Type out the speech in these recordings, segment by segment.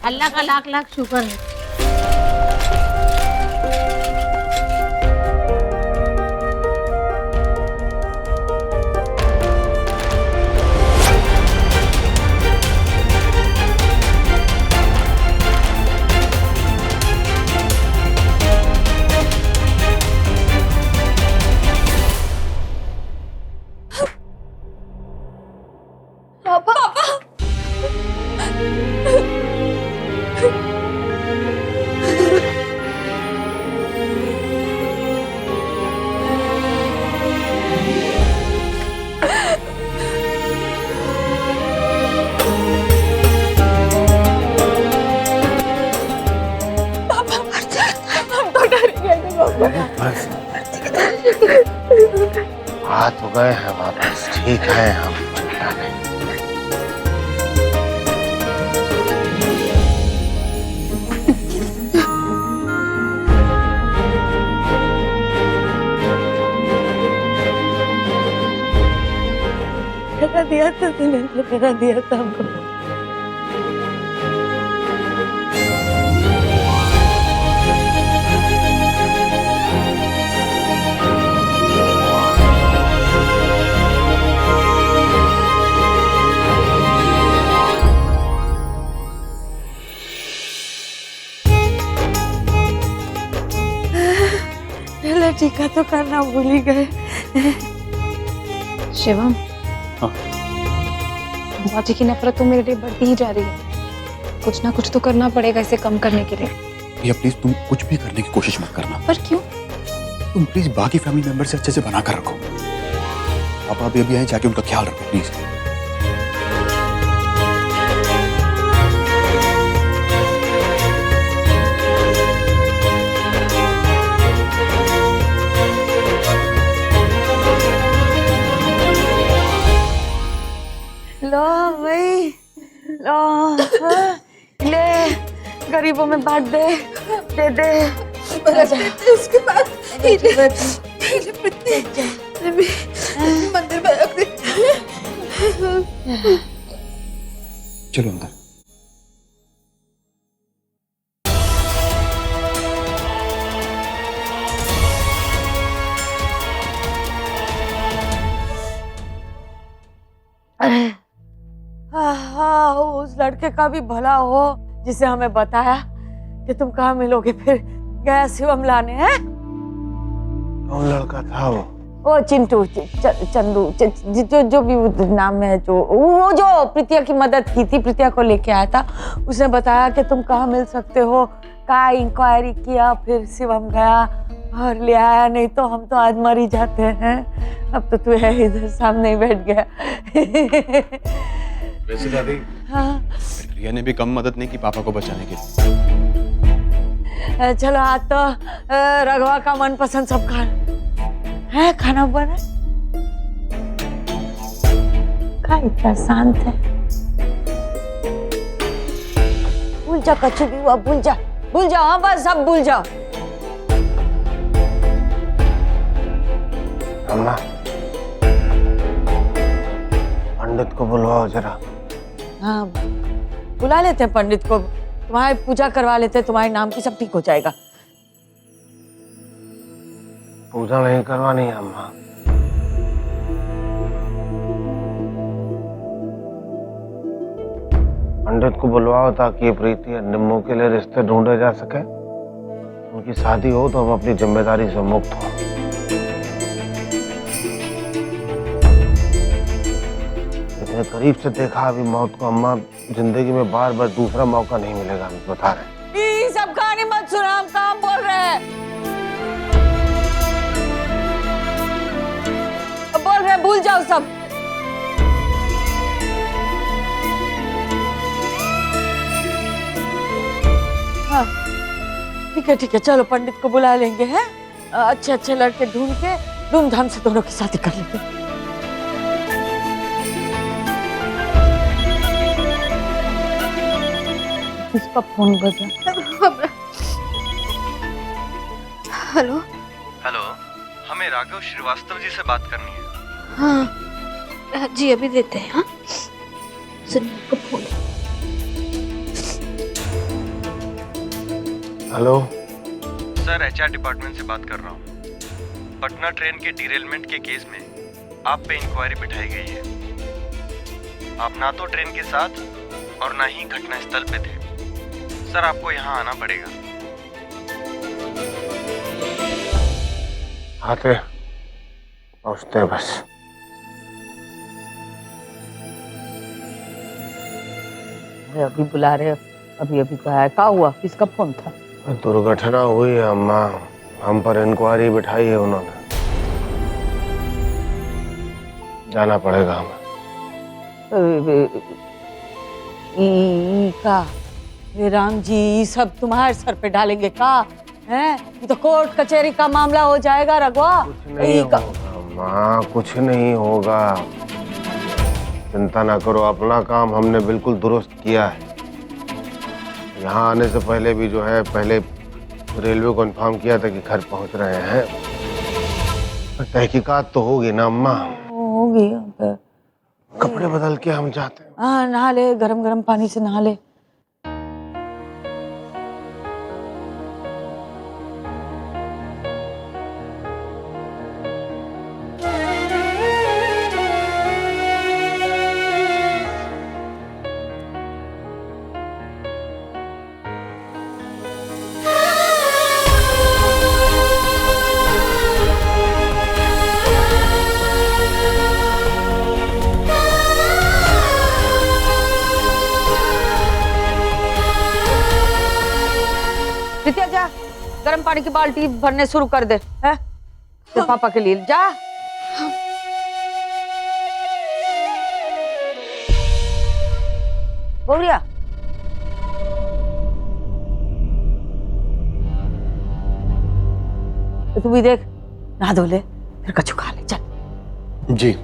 अल्लाह का लाख लाख शुक्र है। हाथ हो गए हैं वापस, ठीक है हम चिंता नहीं। ठगा दिया था तूने, ठगा दिया था हमको। टीका तो करना भूल ही गए। शिवम, हाँ? बाजी की नफरत तो मेरे लिए बढ़ती ही जा रही है। कुछ ना कुछ तो करना पड़ेगा इसे कम करने के लिए। भैया प्लीज तुम कुछ भी करने की कोशिश मत करना। पर क्यों? तुम प्लीज बाकी फैमिली मेंबर से अच्छे से बना कर रखो। पापा अभी आए, जाके उनका ख्याल रखो प्लीज। लो भाई, लो, ले गरीबों में बांट दे, दे दे। उसके बाद मंदिर में रख दे। चलो अंदर। हाँ, उस लड़के का भी भला हो जिसे हमें बताया कि तुम कहाँ मिलोगे, फिर गया शिवम लाने हैं। कौन लड़का था वो चिंटू, चंदू, जो भी नाम है, वो जो प्रीतिया की मदद की थी, प्रीतिया को लेके आया था। उसने बताया कि तुम कहाँ मिल सकते हो, का इंक्वायरी किया, फिर शिवम गया और ले आया। नहीं तो हम तो आज मर ही जाते हैं। अब तो तू है इधर सामने ही बैठ गया। वैसे दादी, हाँ, रिया ने भी कम मदद नहीं की पापा को बचाने के। चलो आज तो रघवा का मनपसंद सब है, खाना बना। का इतना शांत है। भूल जा कच्चू भी हुआ, भूल जा, भूल जाओ। हाँ बस सब भूल जाओ। अम्मा, पंडित को बुलवाओ जरा। हाँ, बुला लेते हैं पंडित को, तुम्हारी पूजा करवा लेते हैं, तुम्हारे नाम की, सब ठीक हो जाएगा। पूजा नहीं करवानी है अम्मा। पंडित को बुलवाओ ताकि प्रीति और निम्मू के लिए रिश्ते ढूंढे जा सके। उनकी शादी हो तो हम अपनी जिम्मेदारी से मुक्त हो। इतने करीब से देखा अभी मौत को अम्मा, जिंदगी में बार बार दूसरा मौका नहीं मिलेगा, हम बता रहे हैं। ये सब कहानी मत सुना, हम काम बोल रहे हैं। बोल रहे, भूल जाओ सब। हाँ ठीक है, चलो पंडित को बुला लेंगे हैं। अच्छे अच्छे लड़के ढूंढ के धूमधाम से दोनों की शादी कर लेंगे। किसका फोन बजा? हेलो हेलो, हमें राघव श्रीवास्तव जी से बात करनी है। हाँ जी, अभी देते हैं। हाँ सुनिए, आपका phone. Hello sir, HR department से बात कर रहा हूँ। पटना ट्रेन के डिरेलमेंट के केस में आप पे इंक्वायरी बिठाई गई है। आप ना तो ट्रेन के साथ और ना ही घटना स्थल पे थे। सर, आपको यहाँ आना पड़ेगा। आते पहुँचते हैं बस। अरे अभी बुला रहे, अभी अभी कहा है। क्या हुआ? किसका फोन था? दुर्घटना हुई है अम्मा, हम पर इंक्वायरी बिठाई है उन्होंने, जाना पड़ेगा हमें। का हे राम जी, ये सब तुम्हारे सर पे डालेंगे का? हैं? ये तो कोर्ट कचहरी का मामला हो जाएगा रघुआ। कुछ नहीं होगा अम्मा, कुछ नहीं होगा, चिंता ना करो। अपना काम हमने बिल्कुल दुरुस्त किया है। यहाँ आने से पहले भी जो है, पहले रेलवे को इन्फॉर्म किया था कि घर पहुँच रहे हैं। तहकीकात तो होगी ना अम्मा। होगी। कपड़े बदल के हम जाते हैं। हाँ, नहा ले, गरम गरम पानी से नहा ले। प्रीतिया जा, गरम पानी की बाल्टी भरने शुरू कर दे, है? तो पापा के लिए जा। गौरिया, तू भी देख, नहा धो ले, फिर कछु खा ले, चल। जी।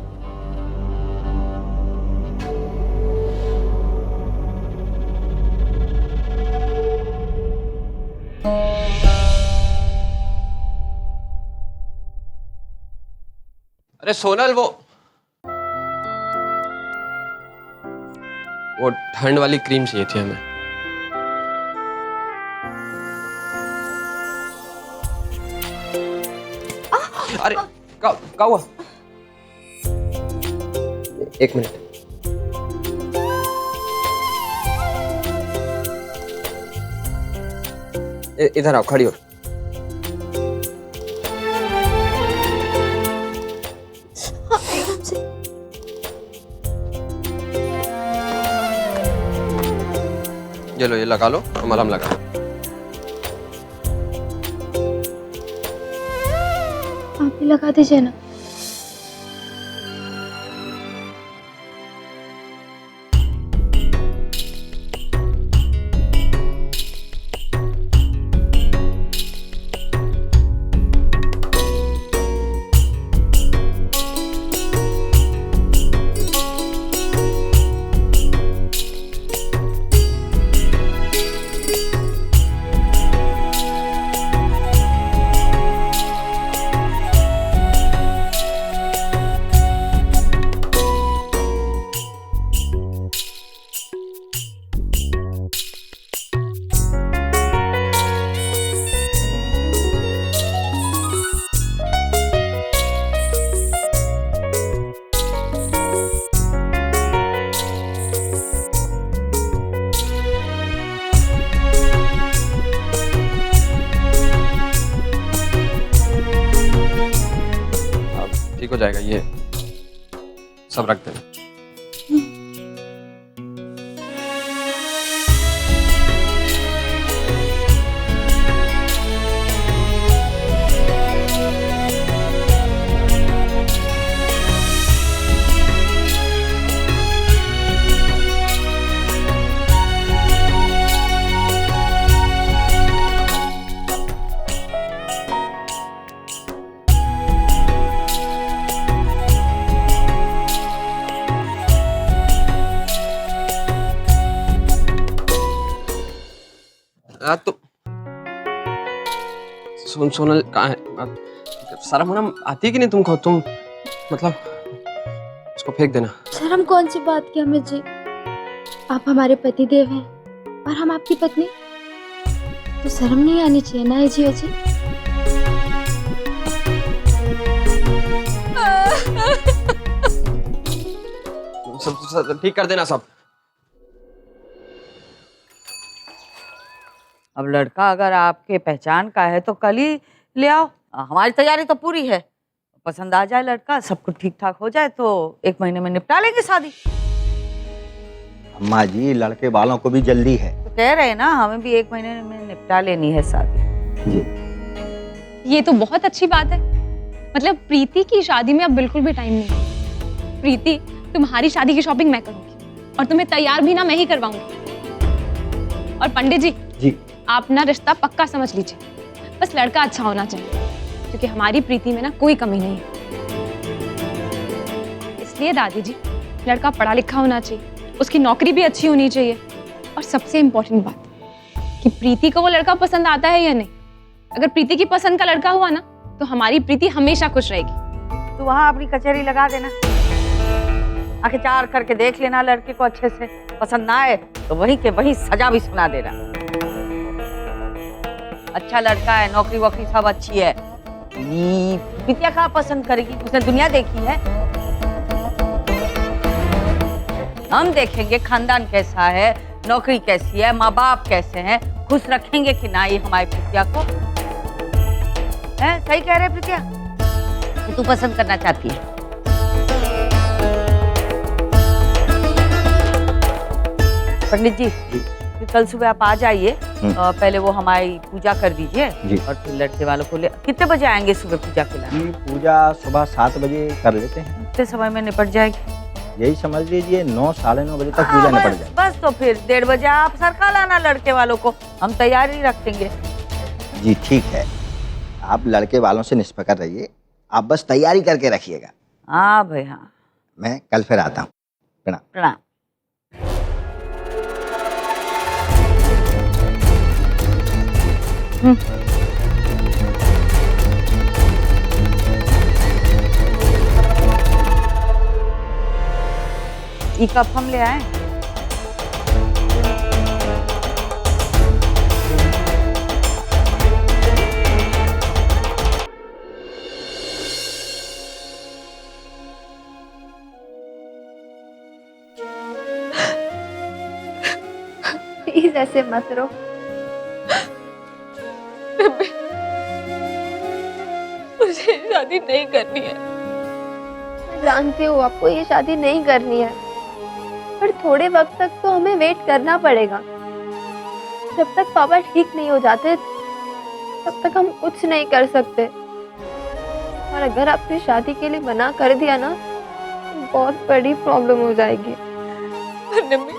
अरे सोनल, वो ठंड वाली क्रीम चाहिए थी हमें। अरे क्या हुआ? एक मिनट। इधर आओ, खड़ी हो। ये लो, ये लगा लो, मलहम लगा लो। आप भी लगा दीजिए ना। ठीक हो जाएगा, ये सब रख देना। तो सोनल कहाँ है? शर्म होना आती है कि नहीं तुमको? तुम मतलब उसको फेंक देना। शर्म कौन सी बात की अमित जी? आप हमारे पति देव हैं और हम आपकी पत्नी। तो शर्म नहीं आनी चाहिए ना जी अजी। सब ठीक कर देना सब। अब लड़का अगर आपके पहचान का है तो कल ही ले आओ। हमारी तैयारी तो पूरी है। पसंद आ जाए लड़का, सब कुछ ठीक ठाक हो जाए तो 1 महीने में निपटा लेंगे शादी। अम्मा जी, लड़के वालों को भी जल्दी है। तो कह रहे हैं ना, हमें भी 1 महीने में निपटा लेनी है शादी। जी ये तो बहुत अच्छी बात है। मतलब प्रीति की शादी में अब बिल्कुल भी टाइम नहीं है। प्रीति, तुम्हारी शादी की शॉपिंग मैं करूंगी और तुम्हें तैयार भी ना मैं ही करवाऊंगी। और पंडित जी, जी आप ना रिश्ता पक्का समझ लीजिए, बस लड़का अच्छा होना चाहिए, क्योंकि हमारी प्रीति में ना कोई कमी नहीं है। इसलिए दादी जी, लड़का पढ़ा लिखा होना चाहिए, उसकी नौकरी भी अच्छी होनी चाहिए, और सबसे इम्पोर्टेंट बात कि प्रीति को वो लड़का पसंद आता है या नहीं। अगर प्रीति की पसंद का लड़का हुआ ना तो हमारी प्रीति हमेशा खुश रहेगी। तो वहाँ अपनी कचहरी लगा देना, आके 4 करके देख लेना लड़के को अच्छे से। पसंद ना आए तो वहीं के वहीं सजा भी सुना देना। अच्छा लड़का है, नौकरी वोकरी सब अच्छी है। प्रीतिया कहाँ पसंद करेगी, उसने दुनिया देखी है। हम देखेंगे खानदान कैसा है, नौकरी कैसी है, माँ बाप कैसे हैं, खुश रखेंगे कि ना ये हमारी प्रीतिया को। है सही कह रहे प्रीतिया कि तू पसंद करना चाहती है। पंडित जी, फिर कल सुबह आप आ जाइए। पहले वो हमारी पूजा कर दीजिए और फिर लड़के वालों को ले। कितने बजे आएंगे सुबह पूजा के लिए? जी, पूजा सुबह 7 बजे कर लेते हैं। कितने समय में निपट जाएगी? यही समझ लीजिए 9 साढ़े 9 बजे तक पूजा निपट जाए। बस तो फिर 1:30 बजे आप सरका लाना लड़के वालों को, हम तैयारी रख देंगे। जी ठीक है, आप लड़के वालों से निष्फिक्र रहिए, आप बस तैयारी करके रखिएगा। हाँ भाई हाँ। मैं कल फिर आता हूँ। प्रणाम। प्रणाम। ये कप हम ले आए। प्लीज ऐसे मत रो। मुझे शादी नहीं करनी है। मैं जानती हूँ आपको ये शादी नहीं करनी है, पर थोड़े वक्त तक तो हमें वेट करना पड़ेगा। जब तक पापा ठीक नहीं हो जाते तब तक हम कुछ नहीं कर सकते। और अगर आपने शादी के लिए मना कर दिया ना तो बहुत बड़ी प्रॉब्लम हो जाएगी। नम्मी,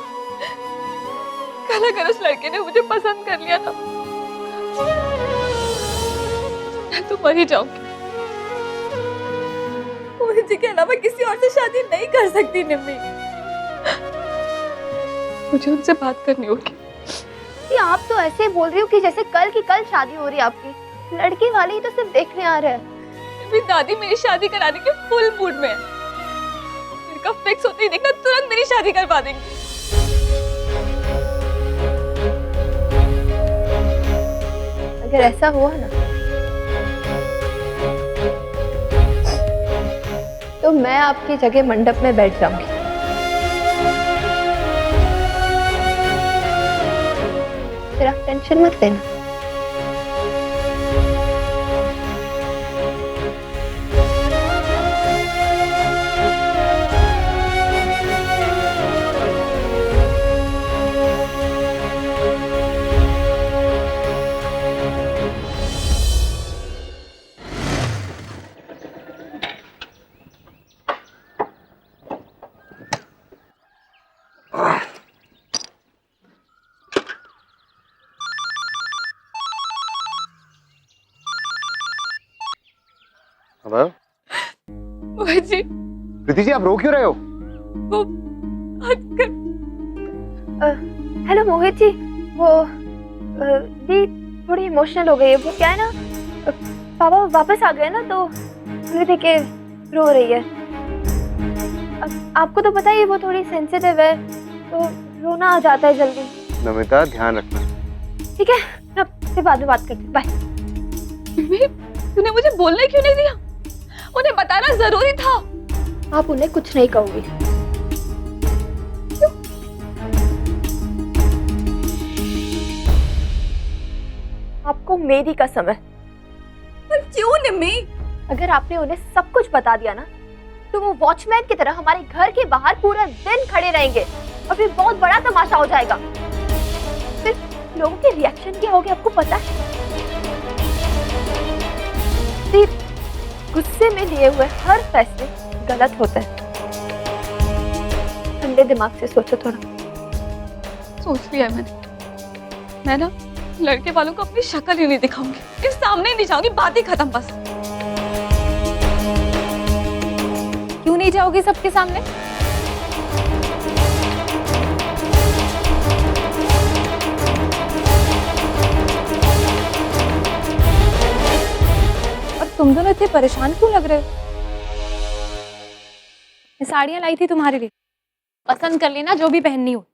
कल अगर उस लड़के ने मुझे पसंद कर लिया ना, मैं तो मर ही जाऊंगी। मोहित जी के अलावा किसी और से शादी नहीं कर सकती निम्मी। मुझे उनसे बात करनी होगी। ये आप तो ऐसे ही बोल रही हो कि जैसे कल की कल शादी हो रही है आपकी। लड़के वाले ही तो सिर्फ देखने आ रहे हैं। मेरी दादी मेरी शादी कराने के फुल मूड में है। लड़का फिक्स होते ही देखना, तुरंत मेरी शादी करवा देंगे। अगर ऐसा हुआ ना तो मैं आपकी जगह मंडप में बैठ जाऊंगी। फिर आप टेंशन मत लेना। हेलो मोहित जी, प्रीति जी, आप रो क्यों रहे हो? वो हेलो मोहित जी, वो दी थोड़ी इमोशनल हो गई है। वो क्या है ना, पापा वापस आ गए ना तो देख के रो रही है। आपको तो पता ही वो थोड़ी सेंसिटिव है तो रोना आ जाता है जल्दी। नमिता, ध्यान रखना। ठीक है, मैं आपसे बाद में बात करती हूँ, बाय। मम्मी, तूने मुझे बोलने क्यों नहीं दिया? उन्हें बताना जरूरी था। आप उन्हें कुछ नहीं कहोगे। क्यों? आपको मेरी कसम है। पर क्यों निम्मी? अगर आपने उन्हें सब कुछ बता दिया ना, तो वो वॉचमैन की तरह हमारे घर के बाहर पूरा दिन खड़े रहेंगे और फिर बहुत बड़ा तमाशा हो जाएगा। फिर लोगों के रिएक्शन क्या होंगे आपको पता है? फिर गुस्से में लिए हुए हर फैसले गलत होते हैं। ठंडे दिमाग से सोचो थोड़ा। सोच लिया है मैंने। मैं ना लड़के वालों को अपनी शक्ल ही नहीं दिखाऊंगी, इस सामने ही नहीं जाऊंगी, बात ही खत्म बस। क्यों नहीं जाओगी सबके सामने? और तुम दोनों इतने परेशान क्यों लग रहे हो? मैं साड़ियां लाई थी तुम्हारे लिए, पसंद कर लेना जो भी पहननी हो।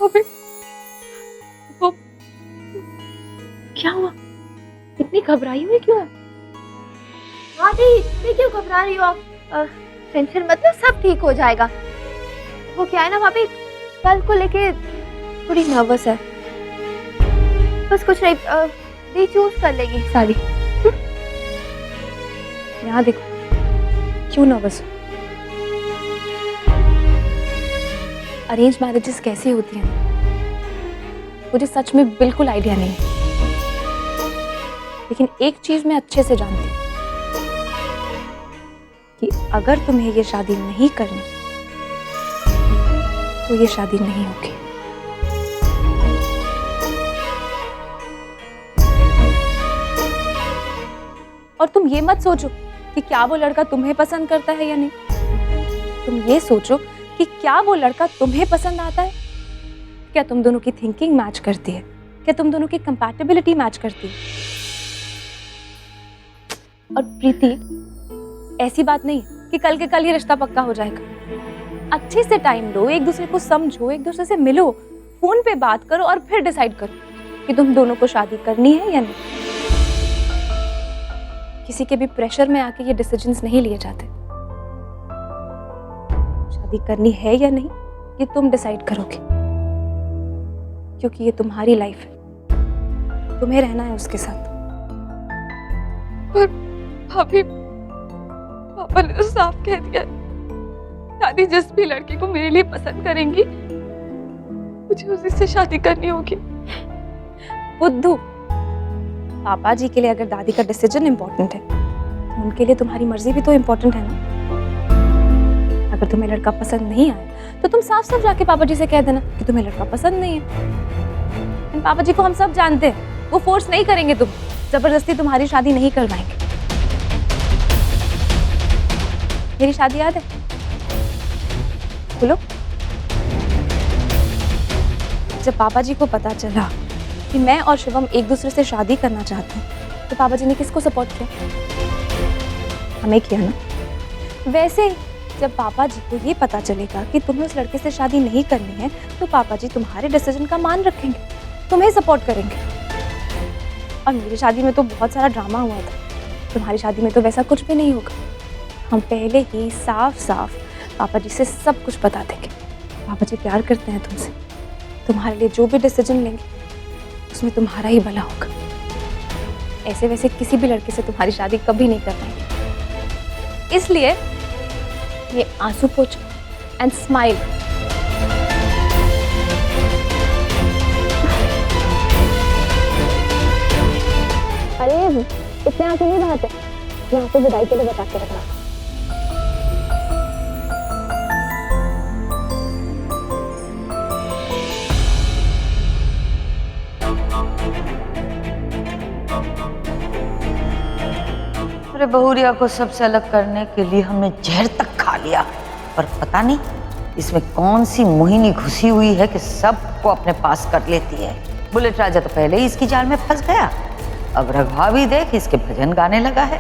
अबे, वो क्या हुआ? इतनी घबराई हुई क्यों है? भाभी, इतनी क्यों घबरा रही हो आप? टेंशन मतलब सब ठीक हो जाएगा। वो क्या है ना भाभी, कल को लेके थोड़ी नर्वस है। बस कुछ नहीं, दी चूज कर लेगी साड़ी। यहाँ देखो, क्यों नर्वस हो? अरेंज मैरिजेस कैसी होती हैं मुझे सच में बिल्कुल आइडिया नहीं है, लेकिन एक चीज मैं अच्छे से जानती हूँ कि अगर तुम्हें ये शादी नहीं करनी तो ये शादी नहीं होगी। और तुम ये मत सोचो कि क्या वो लड़का तुम्हें पसंद करता है या नहीं। तुम ये सोचो कि क्या वो लड़का तुम्हें पसंद आता है, क्या तुम दोनों की थिंकिंग मैच करती है, क्या तुम दोनों की कंपैटिबिलिटी मैच करती है। और प्रीति, ऐसी बात नहीं कि कल के कल ही रिश्ता पक्का हो जाएगा। अच्छे से टाइम लो, एक दूसरे को समझो, एक दूसरे से मिलो, फोन पे बात करो और फिर डिसाइड करो कि तुम दोनों को शादी करनी है या नहीं। किसी के भी प्रेशर में आके ये डिसीजंस नहीं लिए जाते। शादी करनी है या नहीं ये तुम डिसाइड करोगे, क्योंकि ये तुम्हारी लाइफ है, तुम्हें रहना है उसके साथ। पर भाभी, पापा ने तो साफ कह दिया, दादी जिस भी लड़के को मेरे लिए पसंद करेंगी मुझे उसी से शादी करनी होगी। बुद्धू, पापा जी के लिए अगर दादी का डिसीजन इम्पोर्टेंट है तो उनके लिए तुम्हारी मर्जी भी तो इम्पोर्टेंट है ना। अगर तुम्हें लड़का पसंद नहीं आया तो तुम साफ साफ जाके पापा जी से कह देना कि तुम्हें लड़का पसंद नहीं है। पापा जी को हम सब जानते हैं, वो फोर्स नहीं करेंगे, तुम जबरदस्ती तुम्हारी शादी नहीं करवाएंगे। मेरी शादी याद है? बोलो। जब पापा जी को पता चला कि मैं और शिवम एक दूसरे से शादी करना चाहते हैं तो पापा जी ने किसको सपोर्ट किया? हमें किया ना। वैसे ही जब पापा जी को ये पता चलेगा कि तुम्हें उस लड़के से शादी नहीं करनी है तो पापा जी तुम्हारे डिसीजन का मान रखेंगे, तुम्हें सपोर्ट करेंगे। और मेरी शादी में तो बहुत सारा ड्रामा हुआ था, तुम्हारी शादी में तो वैसा कुछ भी नहीं होगा। हम पहले ही साफ साफ पापा जी से सब कुछ बता देंगे। पापा जी प्यार करते हैं तुमसे, तुम्हारे लिए जो भी डिसीजन लेंगे उसमें तुम्हारा ही भला होगा। ऐसे वैसे किसी भी लड़के से तुम्हारी शादी कभी नहीं करवाएंगे। इसलिए ये आंसू पोछो एंड स्माइल। अरे इतने आंसू नहीं बहाते, यहाँ पे विदाई के लिए बता के रखना। अरे बहुरिया को सबसे अलग करने के लिए हमने जहर तक खा लिया, पर पता नहीं इसमें कौन सी मोहिनी घुसी हुई है कि सबको अपने पास कर लेती है। बुलेट राजा तो पहले ही इसकी जाल में फंस गया, अब रघुआ भी देख इसके भजन गाने लगा है।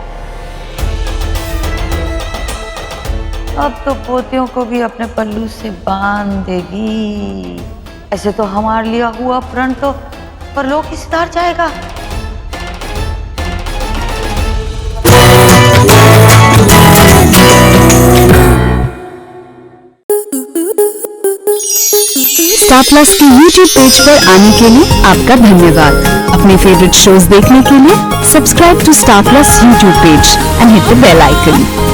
अब तो पोतियों को भी अपने पल्लू से बांध देगी। ऐसे तो हमारे लिया हुआ प्रण तो परलोक ही सिधार जाएगा। स्टार प्लस के YouTube पेज पर आने के लिए आपका धन्यवाद। अपने फेवरेट शोज देखने के लिए subscribe to Star Plus YouTube page and hit the bell icon.